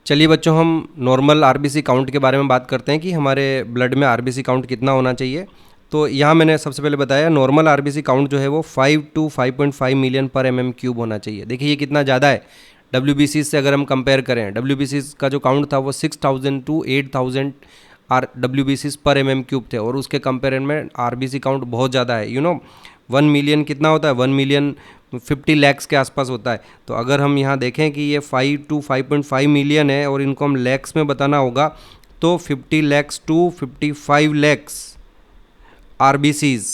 चलिए बच्चों, हम नॉर्मल आरबीसी काउंट के बारे में बात करते हैं कि हमारे ब्लड में आरबीसी काउंट कितना होना चाहिए। तो यहाँ मैंने सबसे पहले बताया नॉर्मल आरबीसी काउंट जो है वो 5 to 5.5 मिलियन पर mm³ होना चाहिए। देखिए ये कितना ज़्यादा है डब्ल्यूबीसी से अगर हम कंपेयर करें। डब्ल्यूबीसी का जो काउंट था वो 6000 to 8000 डब्ल्यूबीसी पर mm³ थे, और उसके कंपेरिजन में आरबीसी काउंट बहुत ज़्यादा है। 1 मिलियन कितना होता है? 1 मिलियन 50 लैक्स के आसपास होता है। तो अगर हम यहाँ देखें कि ये 5 to 5.5 मिलियन है और इनको हम लैक्स में बताना होगा, तो 50 लैक्स to 55 लैक्स आरबीसीज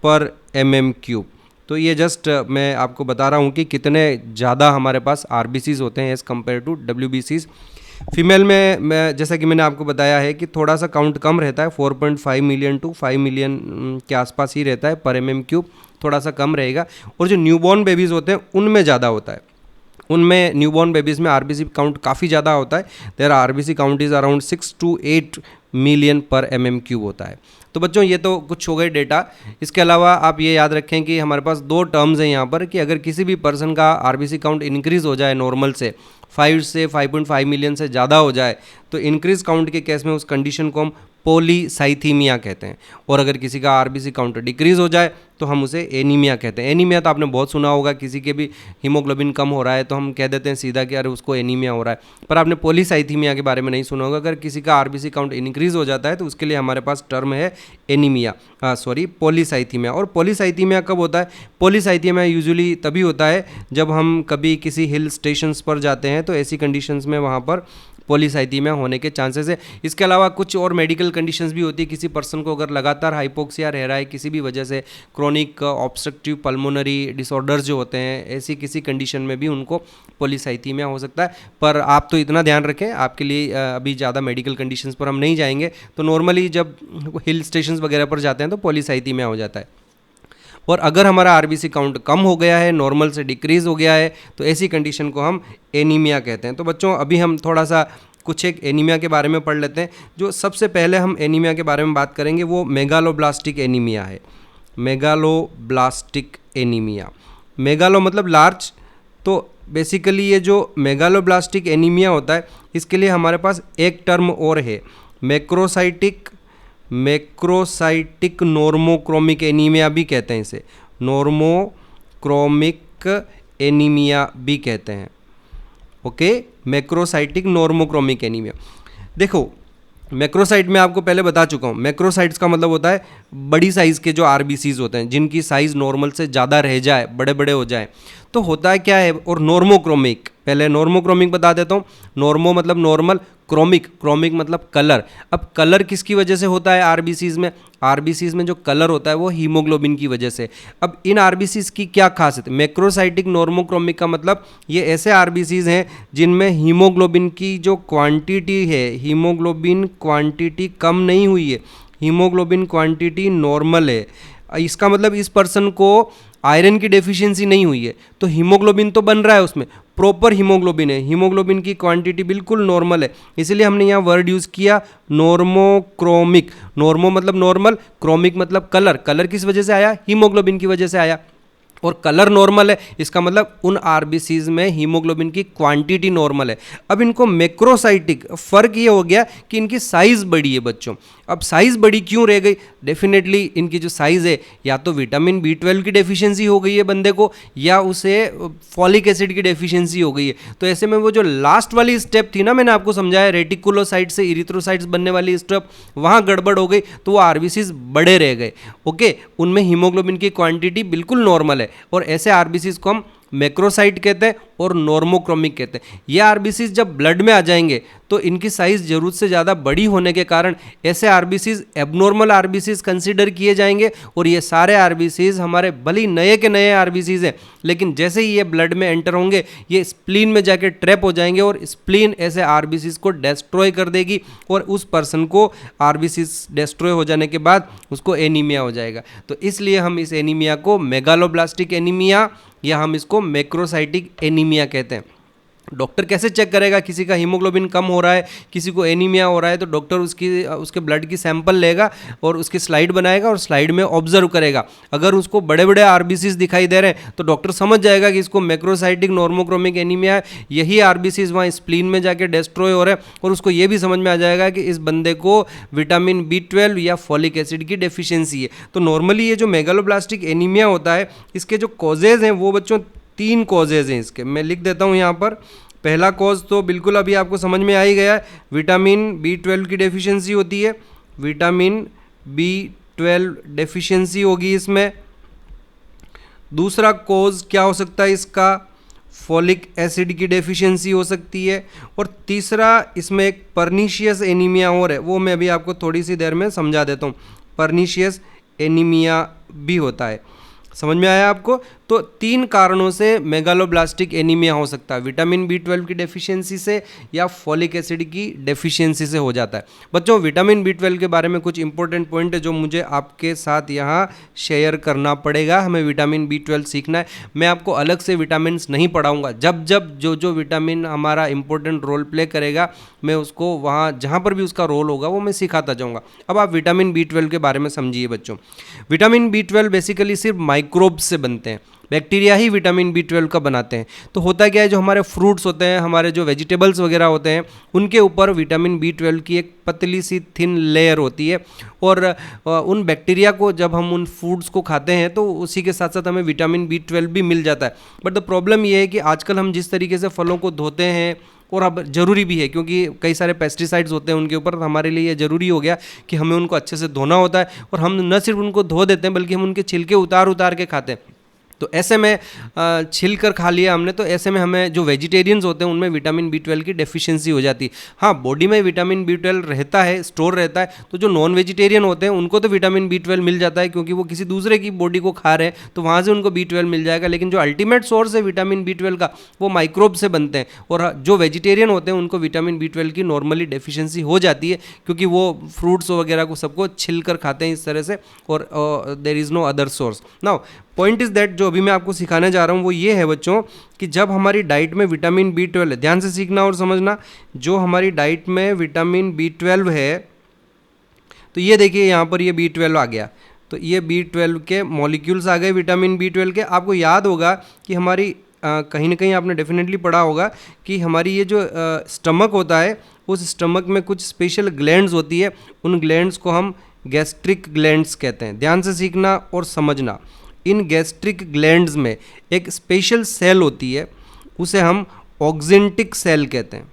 पर mm³। तो ये जस्ट मैं आपको बता रहा हूँ कि कितने ज़्यादा हमारे पास आरबीसीज होते हैं एज़ कम्पेयर टू डब्ल्यूबीसीज। फीमेल में मैं जैसा कि मैंने आपको बताया है कि थोड़ा सा काउंट कम रहता है, 4.5 मिलियन to 5 मिलियन के आसपास ही रहता है पर mm³, थोड़ा सा कम रहेगा। और जो न्यूबॉर्न बेबीज़ होते हैं उनमें ज़्यादा होता है, उनमें न्यूबॉर्न बेबीज़ में आरबीसी काउंट काफ़ी ज़्यादा होता है। Their RBC count is around 6 to 8 million पर mm³ होता है। तो बच्चों ये तो कुछ हो गए डेटा। इसके अलावा आप ये याद रखें कि हमारे पास दो टर्म्स हैं यहाँ पर कि अगर किसी भी पर्सन का आरबीसी काउंट इंक्रीज़ हो जाए नॉर्मल से 5 से 5.5 मिलियन से ज़्यादा हो जाए, तो इंक्रीज काउंट के केस में उस कंडीशन को हम पॉलीसाइथीमिया कहते हैं। और अगर किसी का आरबीसी काउंट डिक्रीज हो जाए तो हम उसे एनीमिया कहते हैं। एनीमिया तो आपने बहुत सुना होगा, किसी के भी हीमोग्लोबिन कम हो रहा है तो हम कह देते हैं सीधा कि अरे उसको एनीमिया हो रहा है, पर आपने पॉलीसाइथीमिया के बारे में नहीं सुना होगा। अगर किसी का आरबीसी काउंट इंक्रीज हो जाता है तो उसके लिए हमारे पास टर्म है एनीमिया, पॉलीसाइथीमिया। और पॉलीसाइथीमिया कब होता है? पॉलीसाइथीमिया यूजुअली तभी होता है जब हम कभी किसी हिल स्टेशंस पर जाते हैं, तो ऐसी कंडीशंस में वहाँ पर पॉलीसाइथीमिया होने के चांसेस है। इसके अलावा कुछ और मेडिकल कंडीशंस भी होती है। किसी पर्सन को अगर लगातार हाइपोक्सिया रह रहा है किसी भी वजह से, क्रोनिक ऑब्स्ट्रक्टिव पल्मोनरी डिसऑर्डर्स जो होते हैं, ऐसी किसी कंडीशन में भी उनको पॉलीसाइथीमिया हो सकता है। पर आप तो इतना ध्यान रखें, आपके लिए अभी ज़्यादा मेडिकल कंडीशंस पर हम नहीं जाएंगे। तो नॉर्मली जब हिल स्टेशंस वगैरह पर जाते हैं तो पॉलीसाइथीमिया हो जाता है। और अगर हमारा आरबीसी काउंट कम हो गया है, नॉर्मल से डिक्रीज़ हो गया है, तो ऐसी कंडीशन को हम एनीमिया कहते हैं। तो बच्चों अभी हम थोड़ा सा कुछ एक एनीमिया के बारे में पढ़ लेते हैं। जो सबसे पहले हम एनीमिया के बारे में बात करेंगे वो मेगालोब्लास्टिक एनीमिया है। मेगालोब्लास्टिक एनीमिया, मेगालो मतलब लार्ज, तो बेसिकली ये जो मेगालोब्लास्टिक एनीमिया होता है इसके लिए हमारे पास एक टर्म और है, मैक्रोसाइटिक नॉर्मोक्रोमिक एनीमिया भी कहते हैं इसे, नॉर्मोक्रोमिक एनीमिया भी कहते हैं। Okay, macrocytic normochromic anaemia. देखो मैक्रोसाइट में आपको पहले बता चुका हूँ, मैक्रोसाइट्स का मतलब होता है बड़ी साइज़ के जो आरबीसीज होते हैं जिनकी साइज़ नॉर्मल से ज़्यादा रह जाए, बड़े बड़े हो जाए। तो होता है क्या है, और नॉर्मोक्रोमिक, पहले नॉर्मोक्रोमिक बता देता हूँ। नॉर्मो मतलब नॉर्मल, क्रोमिक मतलब कलर। अब कलर किसकी वजह से होता है आरबीसीज में? आरबीसीज में जो कलर होता है वो हीमोग्लोबिन की वजह से। अब इन आरबीसीज की क्या खासियत है? मैक्रोसाइटिक नॉर्मोक्रोमिक का मतलब ये ऐसे आरबीसीज हैं जिनमें हीमोग्लोबिन की जो क्वांटिटी है, हीमोग्लोबिन क्वांटिटी कम नहीं हुई है, हीमोग्लोबिन क्वांटिटी नॉर्मल है। इसका मतलब इस पर्सन को आयरन की डेफिशिएंसी नहीं हुई है, तो हीमोग्लोबिन तो बन रहा है, उसमें प्रॉपर हीमोग्लोबिन है, हीमोग्लोबिन की क्वांटिटी बिल्कुल नॉर्मल है। इसलिए हमने यहाँ वर्ड यूज़ किया नॉर्मोक्रोमिक। नॉर्मो मतलब नॉर्मल, क्रोमिक मतलब कलर। कलर किस वजह से आया? हीमोग्लोबिन की वजह से आया। और कलर नॉर्मल है, इसका मतलब उन आरबीसीज में हीमोग्लोबिन की क्वांटिटी नॉर्मल है। अब इनको मैक्रोसाइटिक, फ़र्क ये हो गया कि इनकी साइज़ बड़ी है बच्चों। अब साइज़ बड़ी क्यों रह गई? डेफिनेटली इनकी जो साइज़ है, या तो विटामिन B12 की डेफिशिएंसी हो गई है बंदे को, या उसे फॉलिक एसिड की डेफिशिएंसी हो गई है। तो ऐसे में वो जो लास्ट वाली स्टेप थी ना, मैंने आपको समझाया, रेटिकुलोसाइट से इरिथ्रोसाइट्स बनने वाली स्टेप, वहाँ गड़बड़ हो गई, तो वो आरबीसीज बड़े रह गए। ओके, उनमें हीमोग्लोबिन की क्वांटिटी बिल्कुल नॉर्मल है, और ऐसे आरबीसीज को हम मैक्रोसाइट कहते हैं और नॉर्मोक्रोमिक कहते हैं। ये आरबीसीज जब ब्लड में आ जाएंगे तो इनकी साइज़ ज़रूरत से ज़्यादा बड़ी होने के कारण ऐसे आरबीसीज एबनॉर्मल आरबीसीज कंसीडर किए जाएंगे। और ये सारे आरबीसीज हमारे भली नए के नए आरबीसीज हैं, लेकिन जैसे ही ये ब्लड में एंटर होंगे ये स्प्लीन में जाके ट्रैप हो जाएंगे, और स्प्लीन ऐसे आरबीसीज को डिस्ट्रॉय कर देगी, और उस पर्सन को आरबीसीज डिस्ट्रॉय हो जाने के बाद उसको एनीमिया हो जाएगा। तो इसलिए हम इस एनीमिया को मेगालोब्लास्टिक एनीमिया, या हम इसको मैक्रोसाइटिक एनीमिया कहते हैं। डॉक्टर कैसे चेक करेगा? किसी का हीमोग्लोबिन कम हो रहा है, किसी को एनीमिया हो रहा है, तो डॉक्टर उसके ब्लड की सैंपल लेगा और उसकी स्लाइड बनाएगा और स्लाइड में ऑब्जर्व करेगा। अगर उसको बड़े बड़े आरबीसीज दिखाई दे रहे हैं तो डॉक्टर समझ जाएगा कि इसको मैक्रोसाइटिक नॉर्मोक्रोमिक एनीमिया है। यही आरबीसीज वहाँ स्प्लीन में जाके डिस्ट्रॉय हो रहे हैं और उसको ये भी समझ में आ जाएगा कि इस बंदे को विटामिन B12 या फॉलिक एसिड की डेफिशिएंसी है। तो नॉर्मली ये जो मेगालोब्लास्टिक एनीमिया होता है, इसके जो कॉजेज़ हैं वो बच्चों 3 कॉजेज़ हैं इसके, मैं लिख देता हूँ यहाँ पर। पहला कॉज तो बिल्कुल अभी आपको समझ में आ ही गया है, विटामिन B12 की डेफिशिएंसी होती है, विटामिन B12 डेफिशिएंसी होगी इसमें। दूसरा कॉज क्या हो सकता है इसका? फॉलिक एसिड की डेफिशिएंसी हो सकती है। और तीसरा इसमें एक पर्नीशियस एनीमिया और है, वो मैं अभी आपको थोड़ी सी देर में समझा देता हूँ। पर्नीशियस एनीमिया भी होता है। समझ में आया आपको? तो 3 कारणों से मेगालोब्लास्टिक एनीमिया हो सकता है, विटामिन B12 की डेफिशिएंसी से या फॉलिक एसिड की डेफिशिएंसी से हो जाता है। बच्चों, विटामिन B12 के बारे में कुछ इंपॉर्टेंट पॉइंट है जो मुझे आपके साथ यहाँ शेयर करना पड़ेगा। हमें विटामिन B12 सीखना है। मैं आपको अलग से विटामिन नहीं पढ़ाऊँगा, जब जब जो विटामिन हमारा इंपॉर्टेंट रोल प्ले करेगा मैं उसको वहाँ जहाँ पर भी उसका रोल होगा वो मैं सिखाता जाऊँगा। अब आप विटामिन B12 के बारे में समझिए बच्चों। विटामिन B12 बेसिकली सिर्फ माइक्रोब्स से बनते हैं, बैक्टीरिया ही विटामिन B12 का बनाते हैं। तो होता क्या है, जो हमारे फ्रूट्स होते हैं, हमारे जो वेजिटेबल्स वगैरह होते हैं, उनके ऊपर विटामिन B12 की एक पतली सी थिन लेयर होती है और उन बैक्टीरिया को जब हम उन फूड्स को खाते हैं तो उसी के साथ साथ हमें विटामिन B12 भी मिल जाता है। बट द प्रॉब्लम ये है कि आजकल हम जिस तरीके से फलों को धोते हैं, और अब ज़रूरी भी है क्योंकि कई सारे पेस्टिसाइड्स होते हैं उनके ऊपर, हमारे लिए ये ज़रूरी हो गया कि हमें उनको अच्छे से धोना होता है। और हम न सिर्फ उनको धो देते हैं बल्कि हम उनके छिलके उतार के खाते हैं। तो ऐसे में छिल कर खा लिया हमने, तो ऐसे में हमें जो वेजिटेरियंस होते हैं उनमें विटामिन B12 की डेफिशिएंसी हो जाती है। हाँ, बॉडी में विटामिन B12 रहता है, स्टोर रहता है। तो जो नॉन वेजिटेरियन होते हैं उनको तो विटामिन B12 मिल जाता है क्योंकि वो किसी दूसरे की बॉडी को खा रहे हैं, तो वहाँ से उनको B12 मिल जाएगा। लेकिन जो अल्टीमेट सोर्स है विटामिन B12 का, वो माइक्रोब से बनते हैं। और जो वेजिटेरियन होते हैं उनको विटामिन B12 की नॉर्मली डेफिशिएंसी हो जाती है क्योंकि वो फ्रूट्स वगैरह को सबको छिल कर खाते हैं इस तरह से, और there is no other source. Now point is that, जो अभी मैं आपको सिखाने जा रहा हूँ वो ये है बच्चों कि जब हमारी डाइट में विटामिन B12 है, ध्यान से सीखना और समझना, जो हमारी डाइट में विटामिन B12 है, तो ये देखिए यहाँ पर ये B12 आ गया, तो ये B12 के मॉलिक्यूल्स आ गए विटामिन B12 के। आपको याद होगा कि हमारी कहीं ना कहीं आपने डेफिनेटली पढ़ा होगा कि हमारी ये जो स्टमक होता है, उस स्टमक में कुछ स्पेशल ग्लैंड्स होती है, उन ग्लैंड्स को हम गैस्ट्रिक ग्लैंड्स कहते हैं। ध्यान से सीखना और समझना। इन गैस्ट्रिक ग्लैंड्स में एक स्पेशल सेल होती है, उसे हम ऑक्जेंटिक सेल कहते हैं।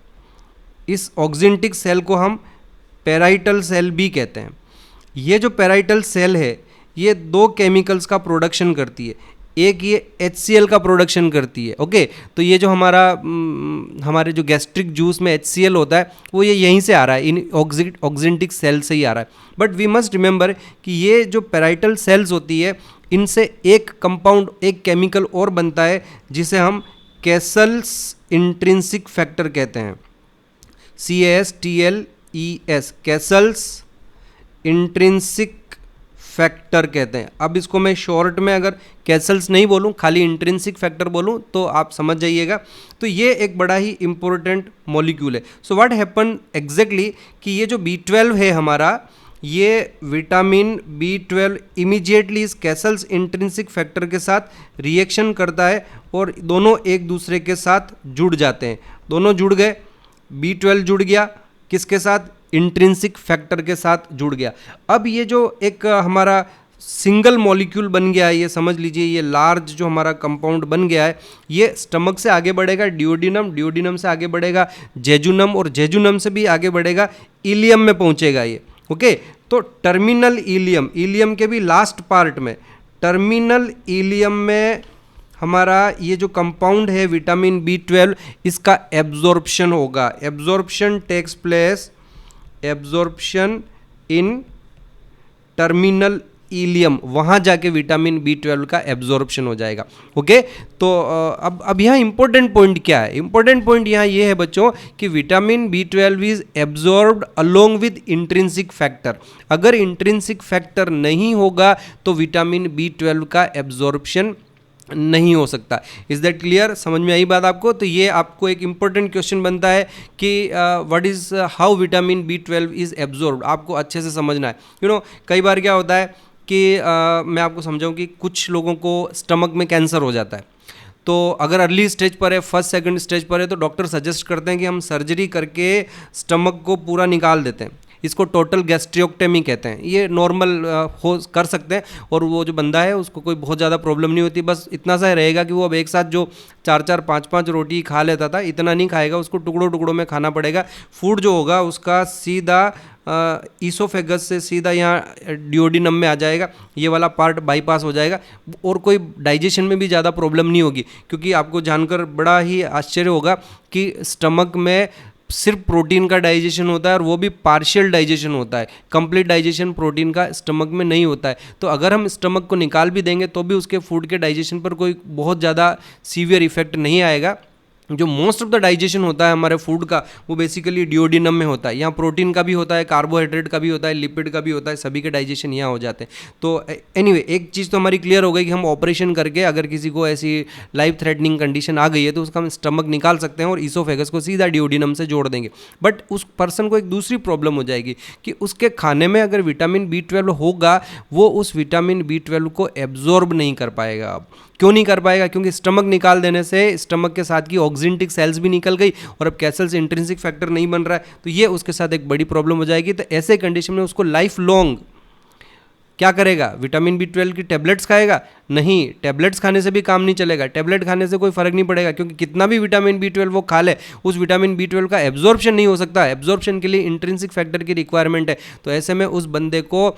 इस ऑक्जेंटिक सेल को हम पेराइटल सेल भी कहते हैं। ये जो पेराइटल सेल है ये 2 केमिकल्स का प्रोडक्शन करती है। एक ये HCl का प्रोडक्शन करती है, ओके। तो ये जो हमारे जो गैस्ट्रिक जूस में HCl होता है वो ये यहीं से आ रहा है, इन ऑक्जेंटिक सेल से ही आ रहा है। बट वी मस्ट रिमेंबर कि ये जो पेराइटल सेल्स होती है, इनसे एक कंपाउंड, एक केमिकल और बनता है जिसे हम कैसल्स इंट्रिंसिक फैक्टर कहते हैं। CASTLES, कैसल्स इंट्रिंसिक फैक्टर कहते हैं। अब इसको मैं शॉर्ट में अगर कैसल्स नहीं बोलूं, खाली इंट्रिंसिक फैक्टर बोलूं तो आप समझ जाइएगा। तो ये एक बड़ा ही इंपॉर्टेंट मॉलिक्यूल है। सो व्हाट हैपन एग्जैक्टली कि ये जो B12 है हमारा, ये विटामिन B12 इमीडिएटली इस कैसल्स इंट्रिंसिक फैक्टर के साथ रिएक्शन करता है और दोनों एक दूसरे के साथ जुड़ जाते हैं। दोनों जुड़ गए, B12 जुड़ गया किसके साथ? इंट्रिंसिक फैक्टर के साथ जुड़ गया। अब ये जो एक हमारा सिंगल मॉलिक्यूल बन गया है, ये समझ लीजिए, ये लार्ज जो हमारा कंपाउंड बन गया है, ये स्टमक से आगे बढ़ेगा डिओडिनम, डिओडिनम से आगे बढ़ेगा जेजुनम, और जेजुनम से भी आगे बढ़ेगा इलियम में पहुंचेगा ये, ओके। तो टर्मिनल इलियम, इलियम के भी लास्ट पार्ट में, टर्मिनल इलियम में हमारा ये जो कंपाउंड है विटामिन B12, इसका एब्जॉर्प्शन होगा। Absorption takes place, absorption in terminal ileum, वहाँ जाके विटामिन B12 का एब्जॉर्प्शन हो जाएगा, ओके। तो अब यहाँ इंपॉर्टेंट पॉइंट क्या है? इंपॉर्टेंट पॉइंट यहाँ ये है बच्चों कि vitamin B12 is absorbed along with intrinsic factor. अगर इंट्रिंसिक फैक्टर नहीं होगा तो विटामिन B12 का एब्जॉर्प्शन नहीं हो सकता। Is that clear? समझ में आई बात आपको? तो ये आपको एक इम्पोर्टेंट क्वेश्चन बनता है कि what is how vitamin B12 is absorbed, आपको अच्छे से समझना है। कई बार क्या होता है कि मैं आपको समझाऊं कि कुछ लोगों को स्टमक में कैंसर हो जाता है, तो अगर अर्ली स्टेज पर है, फर्स्ट सेकंड स्टेज पर है, तो डॉक्टर सजेस्ट करते हैं कि हम सर्जरी करके स्टमक को पूरा निकाल देते हैं। इसको टोटल गैस्ट्रियोक्टेमी कहते हैं। ये नॉर्मल हो कर सकते हैं, और वो जो बंदा है उसको कोई बहुत ज़्यादा प्रॉब्लम नहीं होती। बस इतना सा रहेगा कि वो अब एक साथ जो 4-4 5-5 रोटी खा लेता था, इतना नहीं खाएगा, उसको टुकड़ों टुकड़ों में खाना पड़ेगा। फूड जो होगा उसका सीधा ईसोफेगस से सीधा यहाँ डिओडिनम में आ जाएगा, ये वाला पार्ट बाईपास हो जाएगा, और कोई डाइजेशन में भी ज़्यादा प्रॉब्लम नहीं होगी। क्योंकि आपको जानकर बड़ा ही आश्चर्य होगा कि स्टमक में सिर्फ प्रोटीन का डाइजेशन होता है, और वो भी पार्शियल डाइजेशन होता है। कंप्लीट डाइजेशन प्रोटीन का स्टमक में नहीं होता है। तो अगर हम स्टमक को निकाल भी देंगे तो भी उसके फूड के डाइजेशन पर कोई बहुत ज़्यादा सीवियर इफेक्ट नहीं आएगा। जो मोस्ट ऑफ द डाइजेशन होता है हमारे फूड का, वो बेसिकली डिओडिनम में होता है। यहाँ प्रोटीन का भी होता है, कार्बोहाइड्रेट का भी होता है, लिपिड का भी होता है, सभी के डाइजेशन यहाँ हो जाते हैं। तो एनीवे एक चीज़ तो हमारी क्लियर हो गई कि हम ऑपरेशन करके अगर किसी को ऐसी लाइफ थ्रेटनिंग कंडीशन आ गई है तो उसका हम स्टमक निकाल सकते हैं और ईसोफेगस को सीधा डिओडिनम से जोड़ देंगे। बट उस पर्सन को एक दूसरी प्रॉब्लम हो जाएगी कि उसके खाने में अगर विटामिन B12 होगा, वो उस विटामिन B12 को एब्जॉर्ब नहीं कर पाएगा। अब क्यों नहीं कर पाएगा? क्योंकि स्टमक निकाल देने से स्टमक के साथ की ऑक्सिंटिक सेल्स भी निकल गई, और अब कैसल से इंट्रिंसिक फैक्टर नहीं बन रहा है, तो ये उसके साथ एक बड़ी प्रॉब्लम हो जाएगी। तो ऐसे कंडीशन में उसको लाइफ लॉन्ग क्या करेगा? विटामिन B12 की टेबलेट्स खाएगा? नहीं, टेबलेट्स खाने से भी काम नहीं चलेगा। टेबलेट खाने से कोई फर्क नहीं पड़ेगा, क्योंकि कितना भी विटामिन B12 वो खा ले, उस विटामिन B12 का एब्जॉर्प्शन नहीं हो सकता। एब्जॉर्प्शन के लिए इंट्रिंसिक फैक्टर की रिक्वायरमेंट है। तो ऐसे में उस बंदे को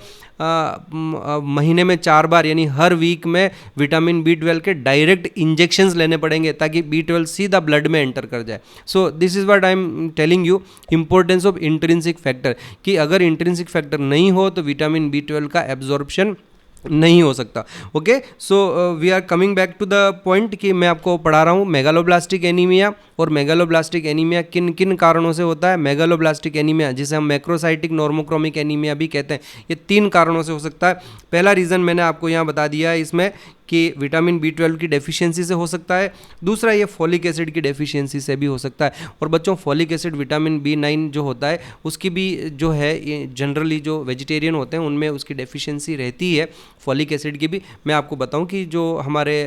महीने में 4 बार यानी हर वीक में विटामिन B12 के डायरेक्ट इंजेक्शंस लेने पड़ेंगे, ताकि B12 सीधा ब्लड में एंटर कर जाए। So this is what I am telling you, importance of intrinsic factor, कि अगर इंट्रिंसिक फैक्टर नहीं हो तो विटामिन B12 का एब्जॉर्प्शन नहीं हो सकता। Okay, so we are coming back to the point कि मैं आपको पढ़ा रहा हूँ मेगालोब्लास्टिक एनीमिया। और मेगालोब्लास्टिक एनीमिया किन किन कारणों से होता है? मेगालोब्लास्टिक एनीमिया, जिसे हम मैक्रोसाइटिक नॉर्मोक्रोमिक एनीमिया भी कहते हैं, ये 3 कारणों से हो सकता है। पहला रीज़न मैंने आपको यहाँ बता दिया है इसमें कि विटामिन B12 की डेफिशिएंसी से हो सकता है। दूसरा, ये फॉलिक एसिड की डेफिशिएंसी से भी हो सकता है। और बच्चों, फॉलिक एसिड विटामिन B9 जो होता है उसकी भी जो है, ये जनरली जो वेजिटेरियन होते हैं उनमें उसकी डेफिशिएंसी रहती है, फॉलिक एसिड की भी। मैं आपको बताऊं कि जो हमारे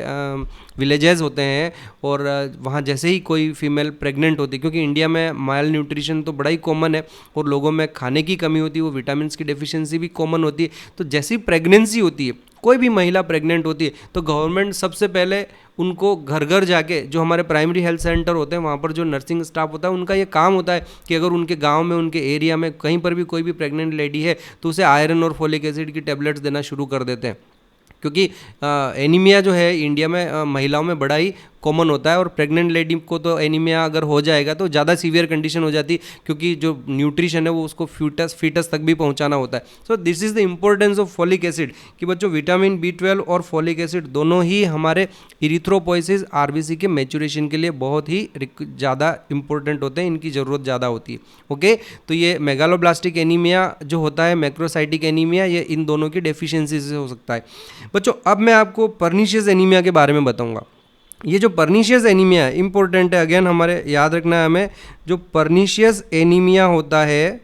विलेजेस होते हैं और वहाँ जैसे ही कोई फीमेल प्रेग्नेंट होती है, क्योंकि इंडिया में माइल न्यूट्रिशन तो बड़ा ही कॉमन है और लोगों में खाने की कमी होती है, वो विटामिन की डेफिशिएंसी भी कॉमन होती है। तो जैसी प्रेगनेंसी होती है, कोई भी महिला प्रेग्नेंट होती है, तो गवर्नमेंट सबसे पहले उनको घर घर जाके, जो हमारे प्राइमरी हेल्थ सेंटर होते हैं वहाँ पर जो नर्सिंग स्टाफ होता है, उनका ये काम होता है कि अगर उनके गांव में, उनके एरिया में कहीं पर भी कोई भी प्रेग्नेंट लेडी है तो उसे आयरन और फोलिक एसिड की टेबलेट्स देना शुरू कर देते हैं। क्योंकि एनीमिया जो है इंडिया में महिलाओं में बड़ा ही कॉमन होता है, और प्रेग्नेंट लेडी को तो एनीमिया अगर हो जाएगा तो ज़्यादा सीवियर कंडीशन हो जाती, क्योंकि जो न्यूट्रिशन है वो उसको फीटस तक भी पहुंचाना होता है। So this is the importance of folic acid, कि बच्चों विटामिन B12 और फॉलिक एसिड दोनों ही हमारे इरिथ्रोपोइसिस RBC के मैच्योरेशन के लिए बहुत ही ज़्यादा इंपॉर्टेंट होते हैं, इनकी ज़रूरत ज़्यादा होती है। ओके, तो ये मेगालोब्लास्टिक एनीमिया जो होता है, मैक्रोसाइटिक एनीमिया, ये इन दोनों की डेफिशिएंसी से हो सकता है। बच्चों, अब मैं आपको पर्नीशियस एनीमिया के बारे में बताऊंगा। ये जो पर्नीशियस एनीमिया है, इंपॉर्टेंट है, अगेन हमारे याद रखना है हमें। जो पर्नीशियस एनीमिया होता है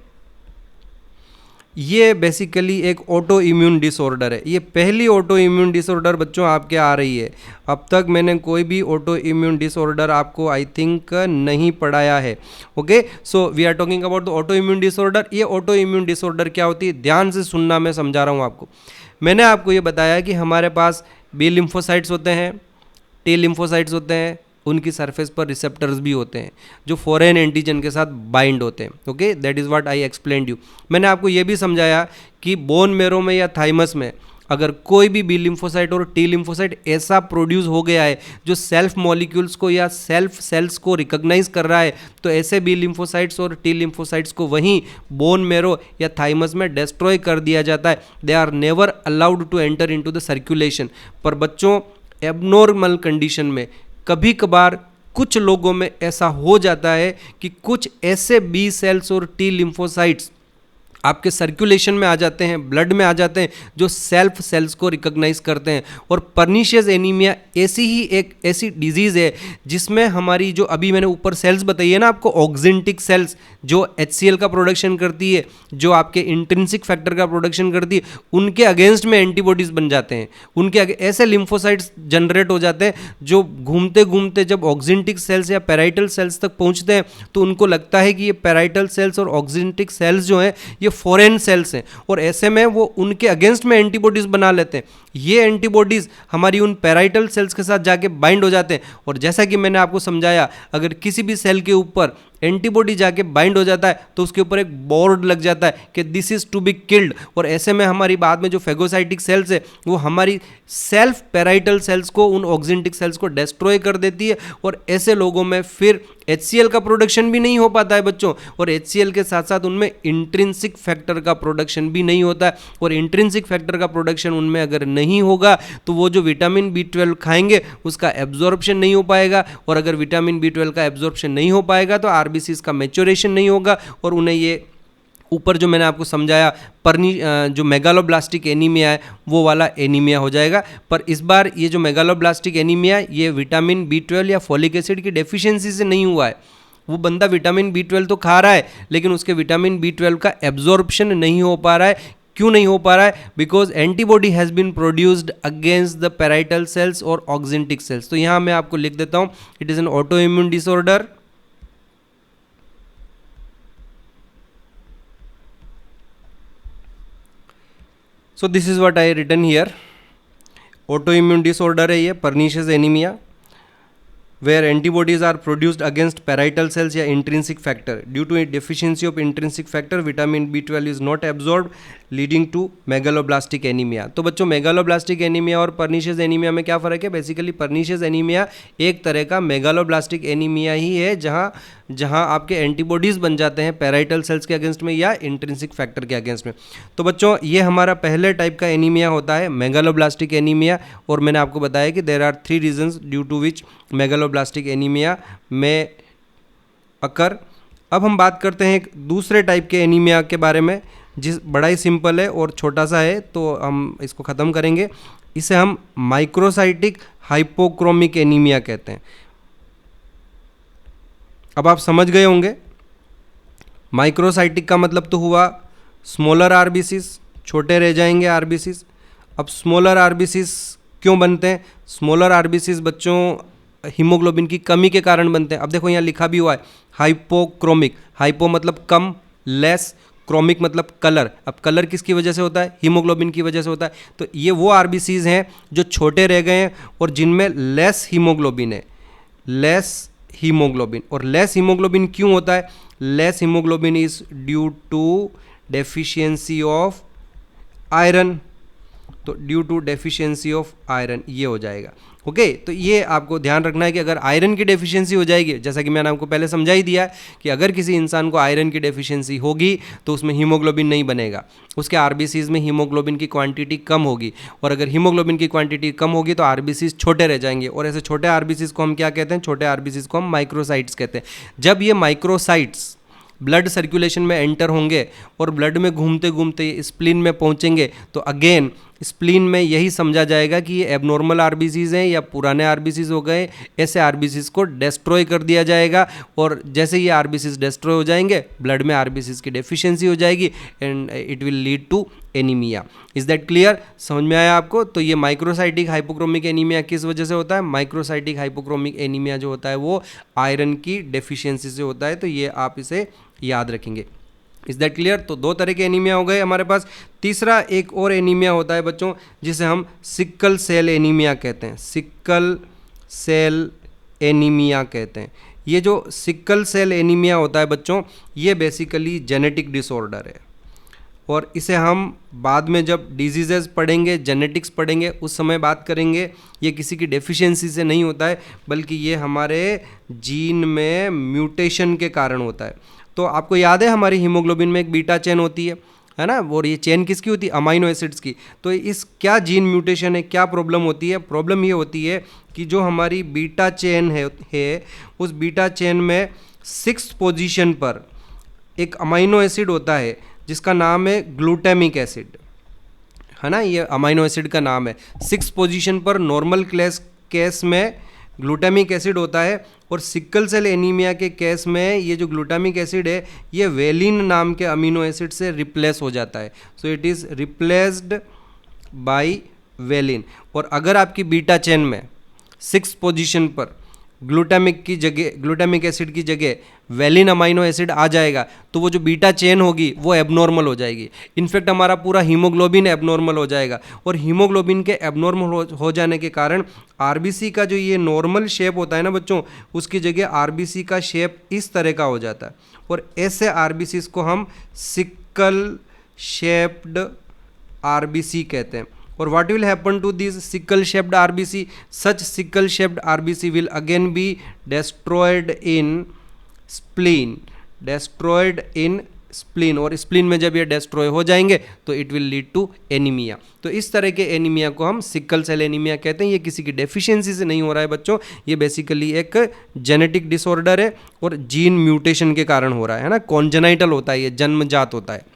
ये बेसिकली एक ऑटो इम्यून डिसऑर्डर है। ये पहली ऑटो इम्यून डिसऑर्डर बच्चों आपके आ रही है। अब तक मैंने कोई भी ऑटो इम्यून डिसऑर्डर आपको आई थिंक नहीं पढ़ाया है। Okay, so we are talking about the autoimmune disorder. ये ऑटो इम्यून डिसऑर्डर क्या होती है, ध्यान से सुनना, मैं समझा रहा हूँ आपको। मैंने आपको ये बताया कि हमारे पास बी लिम्फोसाइट्स होते हैं, टी लिम्फोसाइट्स होते हैं, उनकी सरफेस पर रिसेप्टर्स भी होते हैं जो फॉरेन एंटीजन के साथ बाइंड होते हैं। Okay, that is what I explained you. मैंने आपको ये भी समझाया कि बोन मेरो में या थाइमस में अगर कोई भी बी लिम्फोसाइट और टी लिम्फोसाइट ऐसा प्रोड्यूस हो गया है जो सेल्फ मॉलिक्यूल्स को या सेल्फ सेल्स को रिकॉग्नाइज कर रहा है, तो ऐसे बी लिम्फोसाइट्स और टी लिम्फोसाइट्स को वहीं बोन मेरो या थाइमस में डिस्ट्रॉय कर दिया जाता है। They are never allowed to enter into the circulation. पर बच्चों, एबनॉर्मल कंडीशन में कभी कभार कुछ लोगों में ऐसा हो जाता है कि कुछ ऐसे बी सेल्स और टी लिम्फोसाइट्स आपके सर्कुलेशन में आ जाते हैं, ब्लड में आ जाते हैं, जो सेल्फ सेल्स को रिकॉग्नाइज करते हैं। और पर्नीशियस एनीमिया ऐसी डिजीज़ है जिसमें हमारी जो अभी मैंने ऊपर सेल्स बताई है ना आपको, ऑक्जेंटिक सेल्स जो HCl का प्रोडक्शन करती है, जो आपके इंट्रिंसिक फैक्टर का प्रोडक्शन करती है, उनके अगेंस्ट में एंटीबॉडीज बन जाते हैं। उनके ऐसे लिम्फोसाइट्स जनरेट हो जाते हैं जो घूमते घूमते जब ऑक्जेंटिक सेल्स या पैराइटल सेल्स तक पहुंचते हैं तो उनको लगता है कि ये पैराइटल सेल्स और ऑक्जेंटिक सेल्स जो हैं ये फॉरेन सेल्स हैं, और ऐसे में वो उनके अगेंस्ट में एंटीबॉडीज बना लेते हैं। ये एंटीबॉडीज हमारी उन पैराइटल सेल्स के साथ जाके बाइंड हो जाते हैं, और जैसा कि मैंने आपको समझाया, अगर किसी भी सेल के ऊपर एंटीबॉडी जाके बाइंड हो जाता है तो उसके ऊपर एक बोर्ड लग जाता है कि this is to be killed, और ऐसे में हमारी बाद में जो फेगोसाइटिक सेल्स है वो हमारी सेल्फ पैराइटल सेल्स को, उन ऑक्जेंटिक सेल्स को डिस्ट्रॉय कर देती है, और ऐसे लोगों में फिर HCl का प्रोडक्शन भी नहीं हो पाता है बच्चों, और HCl के साथ साथ उनमें इंट्रिंसिक फैक्टर का प्रोडक्शन भी नहीं होता है, और इंट्रिंसिक फैक्टर का प्रोडक्शन उनमें अगर नहीं होगा तो वो जो विटामिन B12 खाएंगे उसका एब्जॉर्प्शन नहीं हो पाएगा, और अगर विटामिन B12 का एब्जॉर्प्शन नहीं हो पाएगा तो RBCs का मैच्योरेशन नहीं होगा, और उन्हें ये ऊपर जो मैंने आपको समझाया जो मेगालोब्लास्टिक एनीमिया है वो वाला एनीमिया हो जाएगा। पर इस बार ये जो मेगालोब्लास्टिक एनीमिया ये विटामिन B12 या फॉलिक एसिड की डेफिशिएंसी से नहीं हुआ है। वो बंदा विटामिन B12 तो खा रहा है लेकिन उसके विटामिन B12 का एब्जॉर्प्शन नहीं हो पा रहा है। क्यों नहीं हो पा रहा है? Because antibody has been produced against the parietal cells और ऑक्जेंटिक सेल्स। तो यहाँ मैं आपको लिख देता हूँ, it is an autoimmune disorder So this is what I written here. Autoimmune disorder है ये, pernicious anemia, where antibodies are produced against parietal cells या intrinsic factor. Due to a deficiency of intrinsic factor, vitamin B12 is not absorbed, leading to megaloblastic anaemia. तो बच्चों megaloblastic anaemia और pernicious anaemia में क्या फ़र्क है? Basically pernicious anaemia एक तरह का मेगालोब्लास्टिक एनीमिया ही है जहां आपके एंटीबॉडीज़ बन जाते हैं पैराइटल सेल्स के अगेंस्ट में या इंट्रिंसिक फैक्टर के अगेंस्ट में। तो बच्चों ये हमारा पहले टाइप का एनीमिया होता है मेगालोब्लास्टिक एनीमिया, और मैंने आपको बताया कि there are 3 reasons due to which megaloblastic anaemia में अकर। अब हम बात करते हैं एक दूसरे टाइप के एनीमिया के बारे में, जिस बड़ा ही सिंपल है और छोटा सा है, तो हम इसको ख़त्म करेंगे। इसे हम माइक्रोसाइटिक हाइपोक्रोमिक एनीमिया कहते हैं। अब आप समझ गए होंगे, माइक्रोसाइटिक का मतलब तो हुआ स्मॉलर RBCs, छोटे रह जाएंगे RBCs। अब स्मॉलर RBCs क्यों बनते हैं? स्मॉलर RBCs बच्चों हीमोग्लोबिन की कमी के कारण बनते हैं। अब देखो यहाँ लिखा भी हुआ है हाइपोक्रोमिक, हाइपो मतलब कम, लेस, क्रोमिक मतलब कलर। अब कलर किसकी वजह से होता है? हीमोग्लोबिन की वजह से होता है। तो ये वो RBCs हैं जो छोटे रह गए हैं और जिनमें लेस हीमोग्लोबिन है, लेस हीमोग्लोबिन। और लेस हीमोग्लोबिन क्यों होता है? Less haemoglobin is due to deficiency of iron. तो due to deficiency of iron ये हो जाएगा। ओके, तो ये आपको ध्यान रखना है कि अगर आयरन की डेफिशिएंसी हो जाएगी, जैसा कि मैंने आपको पहले समझा ही दिया है कि अगर किसी इंसान को आयरन की डेफिशिएंसी होगी तो उसमें हीमोग्लोबिन नहीं बनेगा, उसके RBCs में हीमोग्लोबिन की क्वांटिटी कम होगी, और अगर हीमोग्लोबिन की क्वांटिटी कम होगी तो RBCs छोटे रह जाएंगे, और ऐसे छोटे RBCs को हम क्या कहते हैं? छोटे RBCs को हम माइक्रोसाइट्स कहते हैं। जब ये माइक्रोसाइट्स ब्लड सर्कुलेशन में एंटर होंगे और ब्लड में घूमते घूमते स्प्लीन में पहुंचेंगे तो अगेन स्प्लीन में यही समझा जाएगा कि ये एबनॉर्मल RBCs हैं या पुराने RBCs हो गए। ऐसे RBCs को डिस्ट्रॉय कर दिया जाएगा, और जैसे ये RBCs डिस्ट्रॉय हो जाएंगे ब्लड में RBCs की डेफिशिएंसी हो जाएगी and it will lead to anaemia. Is that clear? समझ में आया आपको? तो ये माइक्रोसाइटिक हाइपोक्रोमिक एनीमिया किस वजह से होता है? माइक्रोसाइटिक हाइपोक्रोमिक एनीमिया जो होता है वो आयरन की डेफिशिएंसी से होता है। तो ये आप इसे याद रखेंगे। Is that clear? तो 2 तरह के एनीमिया हो गए हमारे पास। तीसरा एक और एनीमिया होता है बच्चों जिसे हम सिक्कल सेल एनीमिया कहते हैं। सिक्कल सेल एनीमिया कहते हैं। ये जो सिक्कल सेल एनीमिया होता है बच्चों, ये बेसिकली जेनेटिक डिसऑर्डर है, और इसे हम बाद में जब डिजीजेस पढ़ेंगे, जेनेटिक्स पढ़ेंगे, उस समय बात करेंगे। ये किसी की डेफिशिएंसी से नहीं होता है, बल्कि ये हमारे जीन में म्यूटेशन के कारण होता है। तो आपको याद है हमारी हीमोग्लोबिन में एक बीटा चेन होती है ना, और ये चेन किसकी होती है? अमाइनो एसिड्स की। तो इस क्या जीन म्यूटेशन है, क्या प्रॉब्लम होती है? प्रॉब्लम ये होती है कि जो हमारी बीटा चेन है उस बीटा चेन में 6th पोजीशन पर एक अमाइनो एसिड होता है जिसका नाम है ग्लूटामिक एसिड, है ना, ये अमाइनो एसिड का नाम है। 6 पोजीशन पर नॉर्मल केस में ग्लूटामिक एसिड होता है, और सिकल सेल एनीमिया के केस में ये जो ग्लूटामिक एसिड है ये वेलिन नाम के अमीनो एसिड से रिप्लेस हो जाता है। So it is replaced by valine. और अगर आपकी बीटा चेन में 6 पोजीशन पर ग्लूटामिक एसिड की जगह वेलिन अमाइनो एसिड आ जाएगा तो वो जो बीटा चेन होगी वो एबनॉर्मल हो जाएगी। इनफैक्ट हमारा पूरा हीमोग्लोबिन एबनॉर्मल हो जाएगा, और हीमोग्लोबिन के एबनॉर्मल हो जाने के कारण आरबीसी का जो ये नॉर्मल शेप होता है ना बच्चों, उसकी जगह आरबीसी का शेप इस तरह का हो जाता है, और ऐसे आरबीसी को हम सिकल शेप्ड आरबीसी कहते हैं। और what will happen to these sickle shaped RBC? Such sickle shaped RBC will again be destroyed in spleen, और स्प्लीन में जब ये डिस्ट्रॉय हो जाएंगे तो it will lead to anaemia. तो इस तरह के एनीमिया को हम सिकल सेल एनीमिया कहते हैं। ये किसी की डेफिशिएंसी से नहीं हो रहा है बच्चों, ये बेसिकली एक जेनेटिक डिसऑर्डर है और जीन म्यूटेशन के कारण हो रहा है ना, कॉन्जेनाइटल होता है, ये जन्मजात होता है।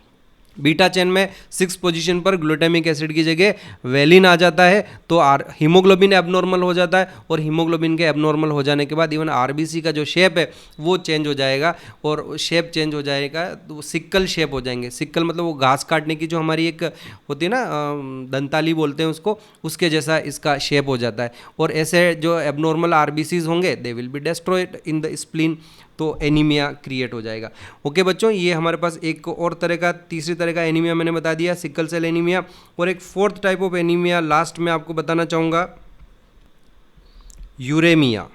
बीटा चेन में 6 पोजीशन पर ग्लूटामिक एसिड की जगह वेलिन आ जाता है तो हीमोग्लोबिन एबनॉर्मल हो जाता है, और हीमोग्लोबिन के एबनॉर्मल हो जाने के बाद इवन आरबीसी का जो शेप है वो चेंज हो जाएगा, और शेप चेंज हो जाएगा तो वो सिक्कल शेप हो जाएंगे। सिक्कल मतलब वो घास काटने की जो हमारी एक होती है ना, दंताली बोलते हैं उसको, उसके जैसा इसका शेप हो जाता है। और ऐसे जो एबनॉर्मल आरबीसीज होंगे they will be destroyed in the spleen, तो एनीमिया क्रिएट हो जाएगा। ओके बच्चों, ये हमारे पास एक और तरह का, तीसरी तरह का एनीमिया मैंने बता दिया, सिकल सेल एनीमिया। और एक fourth type of anaemia last में आपको बताना चाहूँगा, यूरेमिया।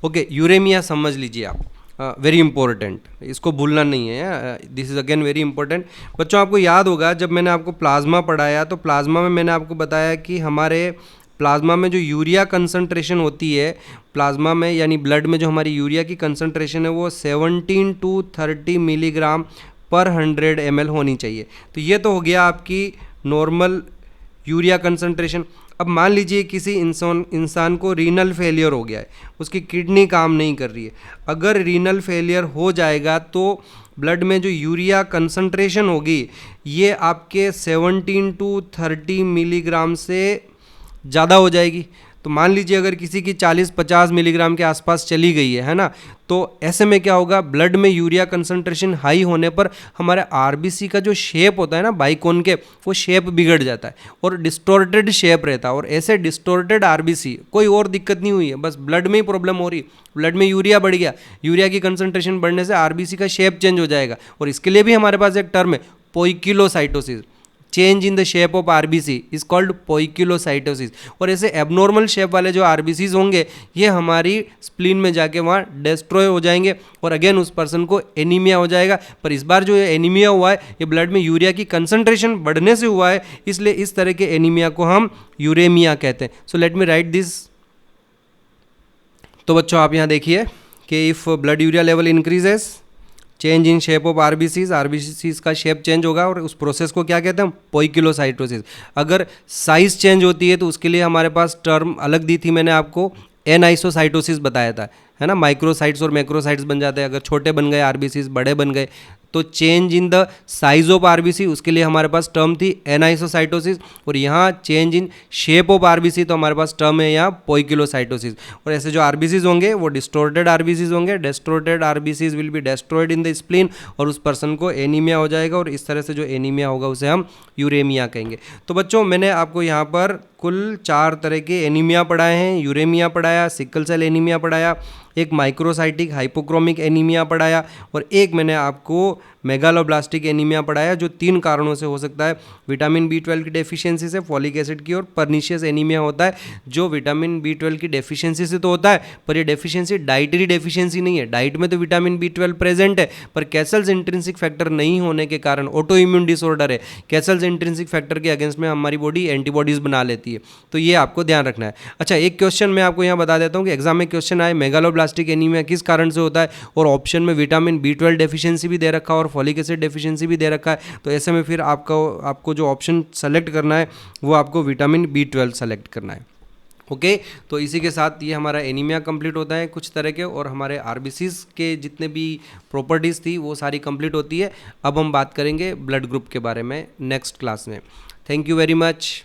ओके, यूरेमिया समझ लीजिए आप, वेरी इंपॉर्टेंट, इसको भूलना नहीं है, this is again very important. बच्चों आपको याद होगा जब मैंने आपको प्लाज्मा पढ़ाया तो प्लाज्मा में मैंने आपको बताया कि हमारे प्लाज्मा में जो यूरिया कंसंट्रेशन होती है प्लाज्मा में, यानी ब्लड में जो हमारी यूरिया की कंसंट्रेशन है वो 17 to 30 मिलीग्राम पर 100 ml होनी चाहिए। तो ये तो हो गया आपकी नॉर्मल यूरिया कंसंट्रेशन। अब मान लीजिए किसी इंसान को रीनल फेलियर हो गया है, उसकी किडनी काम नहीं कर रही है। अगर रीनल फेलियर हो जाएगा तो ब्लड में जो यूरिया कंसंट्रेशन होगी ये आपके 17 to 30 मिलीग्राम से ज़्यादा हो जाएगी। तो मान लीजिए अगर किसी की 40-50 मिलीग्राम के आसपास चली गई है ना, तो ऐसे में क्या होगा, ब्लड में यूरिया कंसंट्रेशन हाई होने पर हमारे आरबीसी का जो शेप होता है ना बाइकोन के, वो शेप बिगड़ जाता है और डिस्टॉर्टेड शेप रहता है। और ऐसे डिस्टॉर्टेड आरबीसी, कोई और दिक्कत नहीं हुई है, बस ब्लड में ही प्रॉब्लम हो रही, ब्लड में यूरिया बढ़ गया, यूरिया की कंसंट्रेशन बढ़ने से आरबीसी का शेप चेंज हो जाएगा। और इसके लिए भी हमारे पास एक टर्म है, poikilocytosis. Change in the shape of RBC is called poikilocytosis. और ऐसे एबनॉर्मल शेप वाले जो आरबीसीज होंगे ये हमारी स्प्लीन में जाके वहाँ डिस्ट्रॉय हो जाएंगे और अगेन उस पर्सन को एनीमिया हो जाएगा। पर इस बार जो एनीमिया हुआ है ये ब्लड में यूरिया की कंसंट्रेशन बढ़ने से हुआ है, इसलिए इस तरह के एनीमिया को हम यूरेमिया कहते हैं। So let me right this. तो बच्चों आप यहाँ देखिए कि if blood urea level increases, change in shape of RBCs का शेप चेंज होगा और उस प्रोसेस को क्या कहते हैं, पोइकिलोसाइटोसिस। अगर साइज चेंज होती है तो उसके लिए हमारे पास टर्म अलग दी थी, मैंने आपको एनआइसोसाइटोसिस बताया था, है ना। माइक्रोसाइट्स और मैक्रोसाइट्स बन जाते हैं, अगर छोटे बन गए आरबीसीज, बड़े बन गए तो change in the size of RBC, उसके लिए हमारे पास टर्म थी एनआइसोसाइटोसिस। और यहाँ change in shape of RBC तो हमारे पास टर्म है यहाँ पोइकिलोसाइटोसिस। और ऐसे जो आरबीसीज होंगे वो डिस्टॉर्टेड आरबीसीज होंगे, distorted RBCs will be destroyed in the spleen और उस पर्सन को एनीमिया हो जाएगा और इस तरह से जो एनीमिया होगा उसे हम यूरेमिया कहेंगे। तो बच्चों मैंने आपको यहाँ पर कुल 4 तरह के एनीमिया पढ़ाए हैं, यूरेमिया पढ़ाया, सिकल सेल एनीमिया पढ़ाया, एक माइक्रोसाइटिक हाइपोक्रोमिक एनीमिया पढ़ाया और एक मैंने आपको मेगालोब्लास्टिक एनीमिया पढ़ाया जो 3 कारणों से हो सकता है। विटामिन B12 की डेफिशिएंसी से, फॉलिक एसिड की, और पर्नीशियस एनीमिया होता है जो विटामिन B12 की डेफिशिएंसी से तो होता है, पर ये डेफिशिएंसी डाइटरी डेफिशिएंसी नहीं है। डाइट में तो विटामिन B12 प्रेजेंट है पर कैसल्स इंट्रिंसिक फैक्टर नहीं होने के कारण ऑटो इम्यून डिसऑर्डर है। कैसल्स इंट्रिंसिक फैक्टर के अगेंस्ट में हमारी बॉडी एंटीबॉडीज़ बना लेती है, तो ये आपको ध्यान रखना है। अच्छा, एक क्वेश्चन मैं आपको यहाँ बता देता हूँ कि एग्जाम में क्वेश्चन आए मेगालोब्लास्टिक एनीमिया किस कारण से होता है, और ऑप्शन में विटामिन B12 डेफिशिएंसी भी दे रखा है और फॉलिक एसिड डेफिशिएंसी भी दे रखा है। तो ऐसे में फिर आपको जो ऑप्शन सेलेक्ट करना है वो आपको विटामिन B12 सेलेक्ट करना है। ओके तो इसी के साथ ये हमारा एनीमिया कंप्लीट होता है कुछ तरह के, और हमारे आरबीसीज के जितने भी प्रॉपर्टीज़ थी वो सारी कंप्लीट होती है। अब हम बात करेंगे ब्लड ग्रुप के बारे में नेक्स्ट क्लास में। Thank you very much.